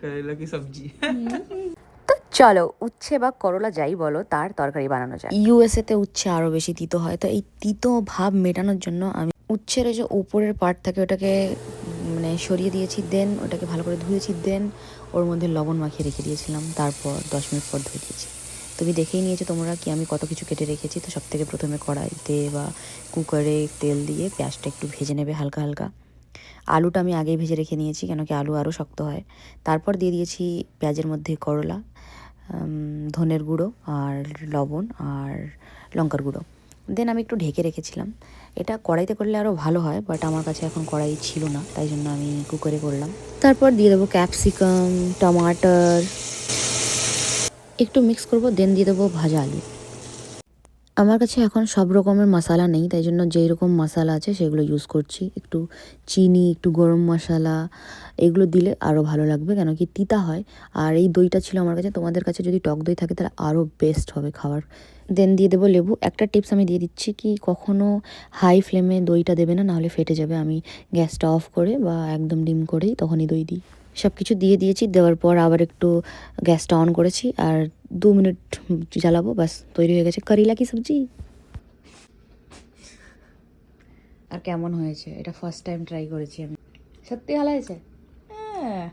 करेला की सब्जी। তো চলো উচ্ছে বা করলা যাই বলো তার তরকারি বানানো যায়। ইউএসএতে উচ্ছে আরও বেশি তিতো হয়, তো এই তিতো ভাব মেটানোর জন্য আমি উচ্ছের যে উপরের পার্ট থাকে ওটাকে মানে সরিয়ে দিয়েছি, দেন ওটাকে ভালো করে ধুয়েছি, দেন ওর মধ্যে লবণ মাখিয়ে রেখে দিয়েছিলাম, তারপর 10 মিনিট পর ধুয়ে দিয়েছি। তুমি দেখেই নিয়েছো তোমরা কি আমি কত কিছু কেটে রেখেছি। তো সব থেকে প্রথমে কড়াইতে বা কুকারে তেল দিয়ে পেঁয়াজটা একটু ভেজে নেবে হালকা হালকা। আলুটা আমি আগেই ভেজে রেখে নিয়েছি, কেন কি আলু আরও শক্ত হয়। তারপর দিয়ে দিয়েছি পেঁয়াজের মধ্যে করলা, ধনের গুঁড়ো আর লবণ আর লঙ্কার গুঁড়ো। দেন আমি একটু ঢেকে রেখেছিলাম। এটা কড়াইতে করলে আরও ভালো হয়, বাট আমার কাছে এখন কড়াই ছিল না, তাই জন্য আমি কুকারে করলাম। তারপর দিয়ে দেবো ক্যাপসিকাম, টমাটার, একটু মিক্স করব, দেন দিয়ে দেবো ভাজা আলু। আমার কাছে এখন সব রকমের মশলা নেই, তাই জন্য যেই রকম মশলা আছে সেগুলো ইউজ করছি। একটু চিনি, একটু গরম মশলা, এগুলো দিলে আরও ভালো লাগবে, কেন কি তিতা হয়। আর এই দইটা ছিল আমার কাছে, তোমাদের কাছে যদি টক দই থাকে তাহলে আরও বেস্ট হবে খাবার। দেন দিয়ে দেবো লেবু। একটা টিপস আমি দিয়ে দিচ্ছি, কি কখনও হাই ফ্লেমে দইটা দেবে না, নাহলে ফেটে যাবে। আমি গ্যাসটা অফ করে বা একদম ডিম করেই তখনই দই দিই। সব কিছু দিয়ে দিয়েছি, দেওয়ার পর আবার একটু গ্যাসটা অন করেছি আর 2 মিনিট জ্বালাবো, ব্যাস তৈরি হয়ে গেছে করেলা কি সবজি। আর কেমন হয়েছে, এটা ফার্স্ট টাইম ট্রাই করেছি আমি। সত্যি ভালো হয়েছে। হ্যাঁ।